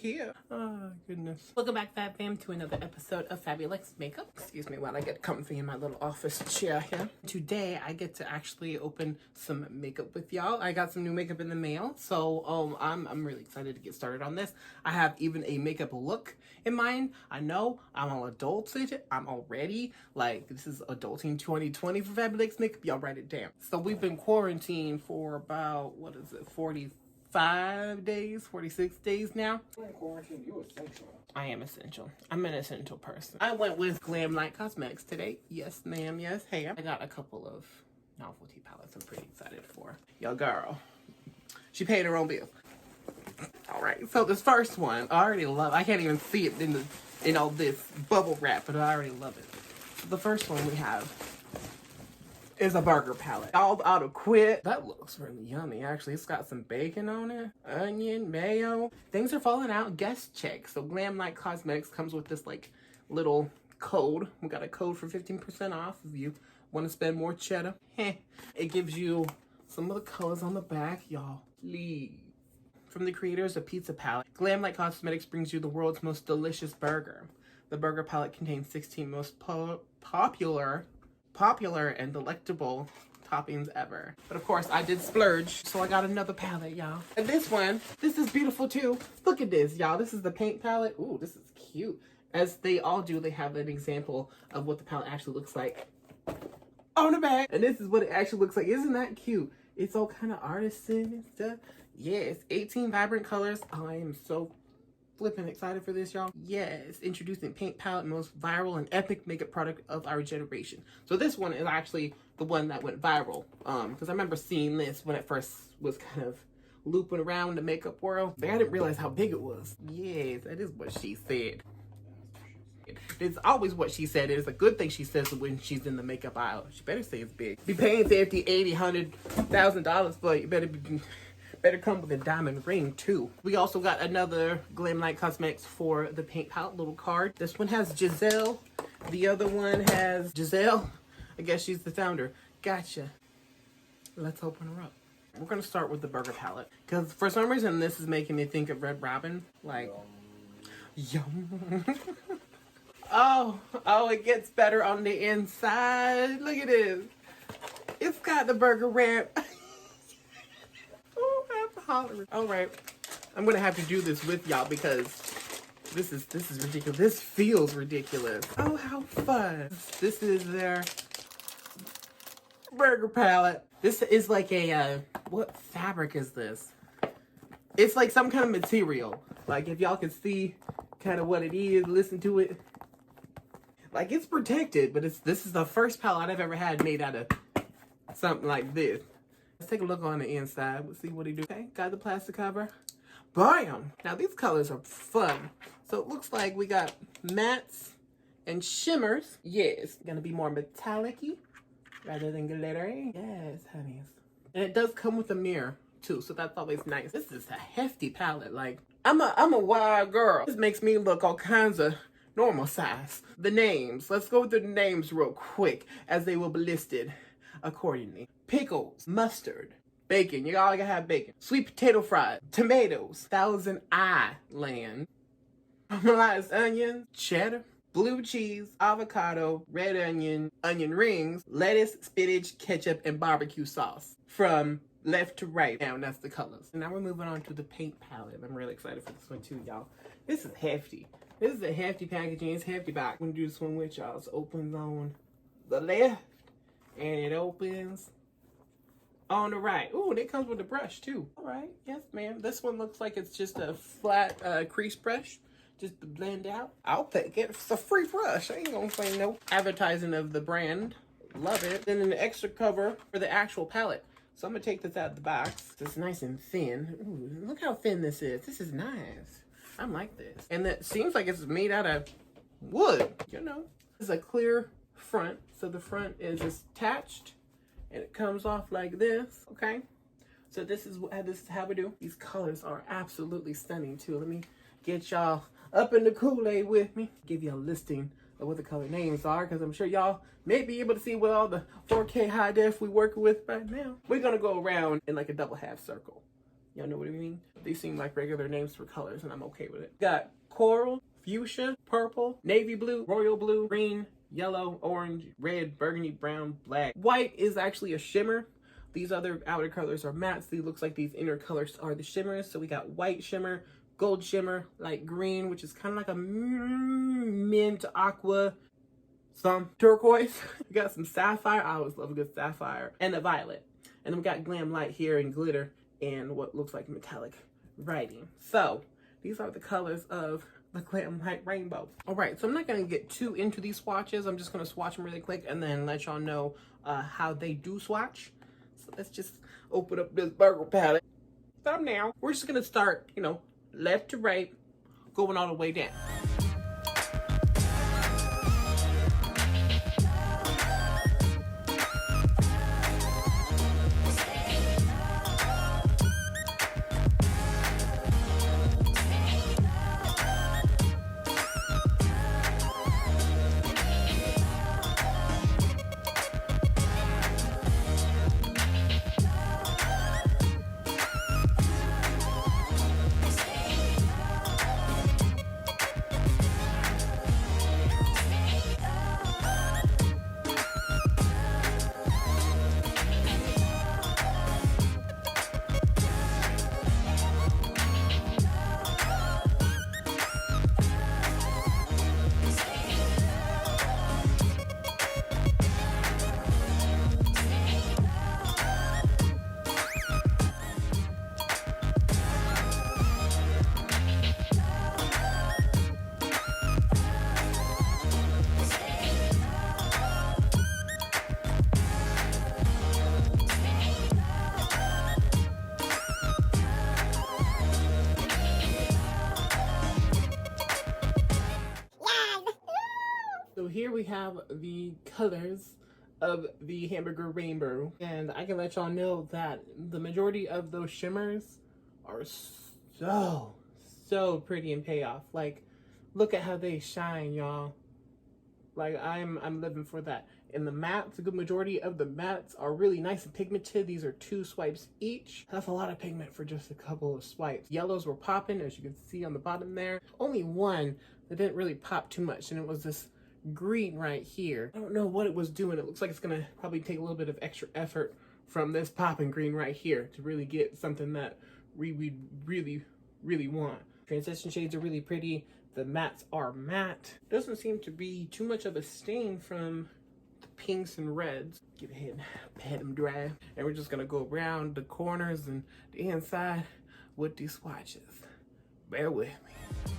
here. Oh, goodness. Welcome back, Fab Fam, to another episode of FabuLex Makeup. Excuse me while I get comfy in my little office chair here. Today, I get to actually open some makeup with y'all. I got some new makeup in the mail, so I'm really excited to get started on this. I have even a makeup look in mind. I know I'm all adulted. I'm already like, this is adulting 2020 for FabuLex Makeup. Y'all write it down. So we've been quarantined for about, 45 days, 46 days now. You're in quarantine, you essential. I am essential. I'm an essential person. I went with Glam Light Cosmetics today. Yes, ma'am. Yes, hey. I got a couple of novelty palettes I'm pretty excited for. Yo, girl. She paid her own bill. All right. So this first one, I already love. I can't even see it in all this bubble wrap, but I already love it. So the first one we have is a burger palette. All out of quit. That looks really yummy, actually. It's got some bacon on it, onion, mayo. Things are falling out. Guest check. So Glam Light Cosmetics comes with this like little code. We got a code for 15% off if you want to spend more cheddar. It gives you some of the colors on the back, y'all. Please. From the creators of Pizza Palette, Glam Light Cosmetics brings you the world's most delicious burger. The burger palette contains 16 most popular and delectable toppings ever. But of course, I did splurge, so I got another palette, y'all. And this one, this is beautiful too. Look at this, y'all. This is the paint palette. Ooh, this is cute. As they all do, they have an example of what the palette actually looks like on the back. And this is what it actually looks like. Isn't that cute? It's all kind of artisan and stuff. Yes, 18 vibrant colors. Oh, I am so flipping excited for this, y'all. Yes, introducing paint palette, most viral and epic makeup product of our generation. So this one is actually the one that went viral, because I remember seeing this when it first was kind of looping around the makeup world. But I didn't realize how big it was. Yes, that is what she said. It's always what she said. It's a good thing she says when she's in the makeup aisle. She better say it's big. Be paying $50, $80, $100,000 for it. You better come with a diamond ring too. We also got another Glam Light Cosmetics for the paint palette little card. This one has Giselle. The other one has Giselle. I guess she's the founder. Gotcha. Let's open her up. We're gonna start with the burger palette because for some reason this is making me think of Red Robin. Like, yum. Oh, it gets better on the inside. Look at this. It's got the burger wrap. All right, I'm gonna have to do this with y'all because this is ridiculous. This feels ridiculous. Oh, how fun! This is their burger palette. This is like a what fabric is this? It's like some kind of material. Like if y'all can see kind of what it is, listen to it. Like it's protected, but this is the first palette I've ever had made out of something like this. Let's take a look on the inside. We'll see what he do. Okay, got the plastic cover. Bam! Now these colors are fun. So it looks like we got mattes and shimmers. Yes, gonna be more metallic-y rather than glittery. Yes, honeys. And it does come with a mirror too, so that's always nice. This is a hefty palette. Like I'm a wild girl. This makes me look all kinds of normal size. The names. Let's go through the names real quick as they will be listed accordingly. Pickles, mustard, bacon. You all gotta have bacon. Sweet potato fries, tomatoes, Thousand Island, caramelized onion, cheddar, blue cheese, avocado, red onion, onion rings, lettuce, spinach, ketchup, and barbecue sauce. From left to right. Now that's the colors. And now we're moving on to the paint palette. I'm really excited for this one too, y'all. This is hefty. This is a hefty packaging. It's hefty back. I'm gonna do this one with y'all. It opens on the left and it opens on the right. Ooh, and it comes with a brush too. All right, yes ma'am. This one looks like it's just a flat crease brush, just to blend out. I'll take it. It's a free brush. I ain't gonna say no. Advertising of the brand. Love it. Then an extra cover for the actual palette. So I'm gonna take this out of the box. It's nice and thin. Ooh, look how thin this is. This is nice. I like this. And it seems like it's made out of wood, you know. It's a clear front. So the front is attached. And it comes off like this, okay? So this is how we do. These colors are absolutely stunning too. Let me get y'all up in the Kool-Aid with me. Give you a listing of what the color names are, because I'm sure y'all may be able to see what all the 4K high def we working with right now. We're gonna go around in like a double half circle. Y'all know what I mean? These seem like regular names for colors, and I'm okay with it. Got coral, fuchsia, purple, navy blue, royal blue, green, yellow, orange, red, burgundy, brown, black. White is actually a shimmer. These other outer colors are mattes. These looks like these inner colors are the shimmers. So we got white shimmer, gold shimmer, light green, which is kind of like a mint aqua, some turquoise. We got some sapphire. I always love a good sapphire, and a violet. And then we got glam light here and glitter and what looks like metallic writing. So these are the colors of the Glam Light Rainbow. All right, so I'm not gonna get too into these swatches. I'm just gonna swatch them really quick and then let y'all know how they do swatch. So let's just open up this burger palette. Thumbnail. We're just gonna start, you know, left to right, going all the way down. So here we have the colors of the hamburger rainbow, and I can let y'all know that the majority of those shimmers are so pretty and payoff. Like, look at how they shine, y'all. Like, I'm living for that. And the mattes, a good majority of the mattes are really nice and pigmented. These are 2 swipes each. That's a lot of pigment for just a couple of swipes. Yellows were popping, as you can see on the bottom there. Only one that didn't really pop too much, and it was this green right here. I don't know what it was doing. It looks like it's gonna probably take a little bit of extra effort from this popping green right here to really get something that we really want. Transition shades are really pretty. The mattes are matte. Doesn't seem to be too much of a stain from the pinks and reds. Get ahead, pat them dry. And we're just gonna go around the corners and the inside with these swatches. Bear with me.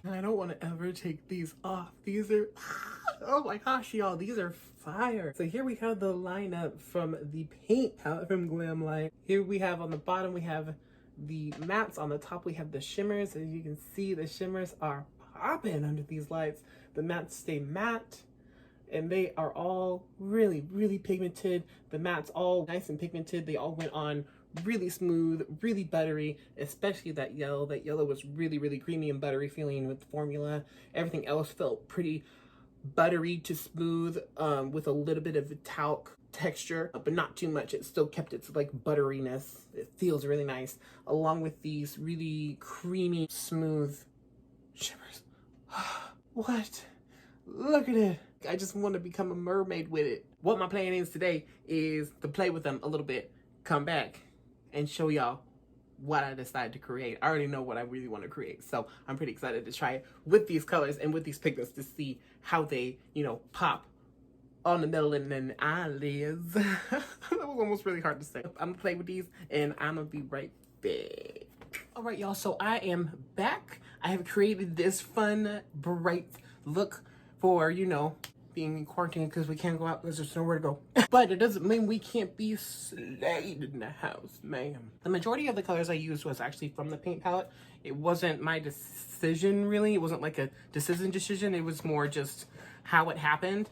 I don't want to ever take these off. These are, oh my gosh, y'all, these are fire. So here we have the lineup from the paint palette from Glam Light. Here we have on the bottom, we have the mattes. On the top, we have the shimmers. As you can see, the shimmers are popping under these lights. The mattes stay matte, and they are all really pigmented. The mattes all nice and pigmented. They all went on really smooth, really buttery, especially that yellow. That yellow was really creamy and buttery feeling with the formula. Everything else felt pretty buttery to smooth with a little bit of a talc texture, but not too much. It still kept its like butteriness. It feels really nice, along with these really creamy, smooth shimmers. What? Look at it. I just want to become a mermaid with it. What my plan is today is to play with them a little bit, come back, and show y'all what I decided to create. I already know what I really want to create, so I'm pretty excited to try it with these colors and with these pigments to see how they, you know, pop on the melanin and eyelids. That was almost really hard to say. I'm gonna play with these and I'm gonna be right back. All right, y'all, so I am back. I have created this fun, bright look for, you know, being in quarantine because we can't go out because there's nowhere to go. But it doesn't mean we can't be slayed in the house, ma'am. The majority of the colors I used was actually from the paint palette. It wasn't my decision, really. It wasn't like a decision. It was more just how it happened.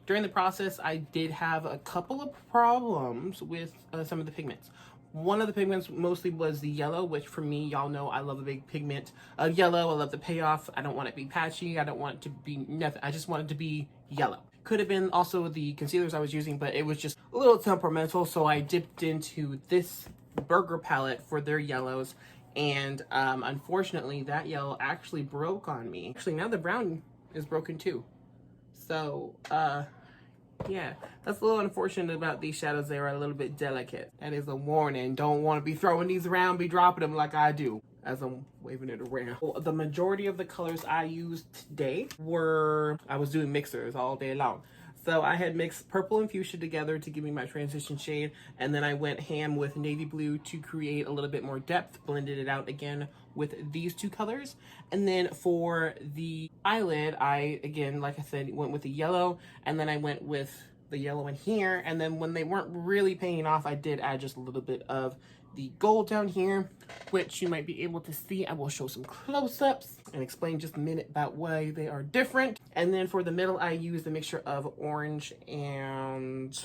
During the process, I did have a couple of problems with some of the pigments. One of the pigments mostly was the yellow, which for me, y'all know I love a big pigment of yellow. I love the payoff. I don't want it to be patchy. I don't want it to be nothing. I just want it to be yellow. Could have been also the concealers I was using, but it was just a little temperamental. So I dipped into this Burger palette for their yellows. And unfortunately, that yellow actually broke on me. Actually, now the brown is broken too. So, yeah, that's a little unfortunate about these shadows. They are a little bit delicate. That is a warning. Don't want to be throwing these around, be dropping them like I do as I'm waving it around. Well, the majority of the colors I used today were, I was doing mixers all day long. So I had mixed purple and fuchsia together to give me my transition shade. And then I went ham with navy blue to create a little bit more depth, blended it out again with these two colors. And then for the eyelid, I, again, like I said, went with the yellow, and then I went with the yellow in here. And then when they weren't really paying off, I did add just a little bit of the gold down here, which you might be able to see. I will show some close-ups and explain just a minute about why they are different. And then for the middle, I used a mixture of orange and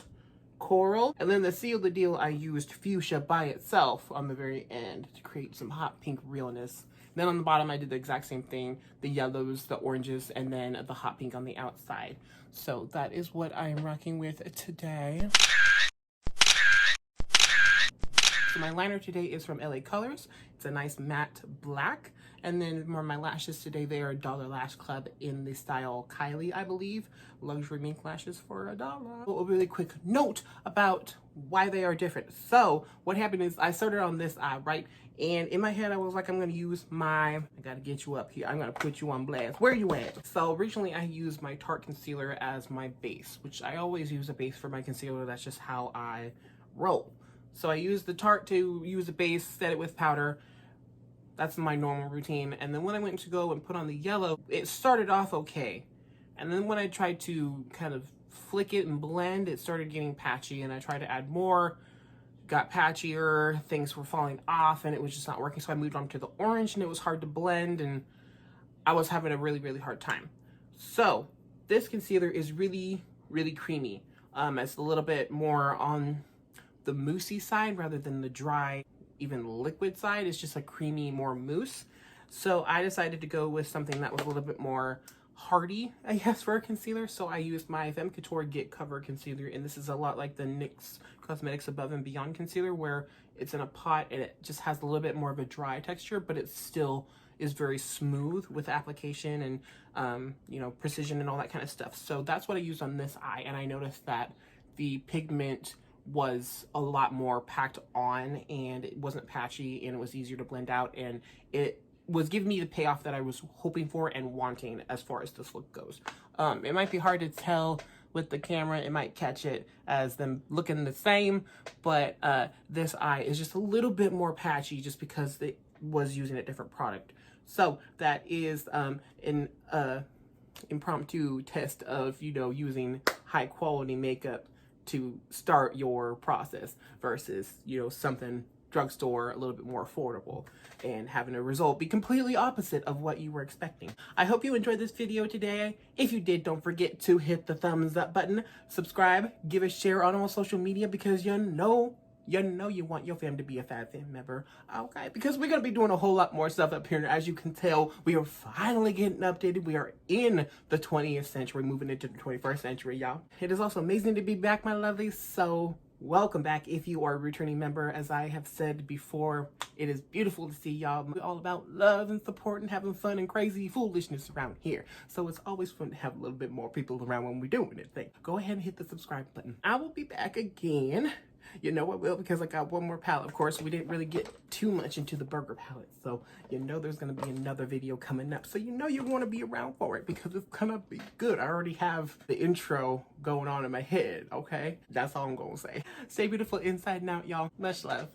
coral. And then to seal the deal, I used fuchsia by itself on the very end to create some hot pink realness. Then on the bottom, I did the exact same thing, the yellows, the oranges, and then the hot pink on the outside. So that is what I am rocking with today. So my liner today is from LA Colors. It's a nice matte black. And then for my lashes today, they are Dollar Lash Club in the style Kylie, I believe. Luxury mink lashes for $1. A really quick note about why they are different. So what happened is I started on this eye, right? And in my head, I was like, I'm gonna use I gotta get you up here. I'm gonna put you on blast. Where you at? So originally I used my Tarte concealer as my base, which I always use a base for my concealer. That's just how I roll. So I used the Tarte to use a base, set it with powder. That's my normal routine. And then when I went to go and put on the yellow, it started off okay. And then when I tried to kind of flick it and blend, it started getting patchy, and I tried to add more, got patchier, things were falling off, and it was just not working. So I moved on to the orange, and it was hard to blend, and I was having a really, really hard time. So this concealer is really, really creamy. It's a little bit more on the moussey side rather than the dry, even liquid side. It's just a creamy, more mousse. So I decided to go with something that was a little bit more hardy, I guess, for a concealer. So I used my Femme Couture Get Cover Concealer, and this is a lot like the NYX Cosmetics Above and Beyond Concealer, where it's in a pot and it just has a little bit more of a dry texture, but it still is very smooth with application and, you know, precision and all that kind of stuff. So that's what I used on this eye, and I noticed that the pigment was a lot more packed on, and it wasn't patchy, and it was easier to blend out, and it was giving me the payoff that I was hoping for and wanting as far as this look goes. It might be hard to tell with the camera. It might catch it as them looking the same, but this eye is just a little bit more patchy just because it was using a different product. So that is an impromptu test of, you know, using high quality makeup to start your process versus, you know, something drugstore, a little bit more affordable, and having a result be completely opposite of what you were expecting. I hope you enjoyed this video today. If you did, don't forget to hit the thumbs up button, subscribe, give a share on all social media, because you know you know you want your fam to be a Fab Fam member, okay? Because we're going to be doing a whole lot more stuff up here. And as you can tell, we are finally getting updated. We are in the 20th century, moving into the 21st century, y'all. It is also amazing to be back, my lovelies. So welcome back if you are a returning member. As I have said before, it is beautiful to see y'all. We're all about love and support and having fun and crazy foolishness around here. So it's always fun to have a little bit more people around when we're doing this thing. Go ahead and hit the subscribe button. I will be back again. You know I will, because I got one more palette. Of course, we didn't really get too much into the burger palette, so you know there's going to be another video coming up. So you know you want to be around for it, because it's going to be good. I already have the intro going on in my head, okay? That's all I'm going to say. Stay beautiful inside and out, y'all. Much love.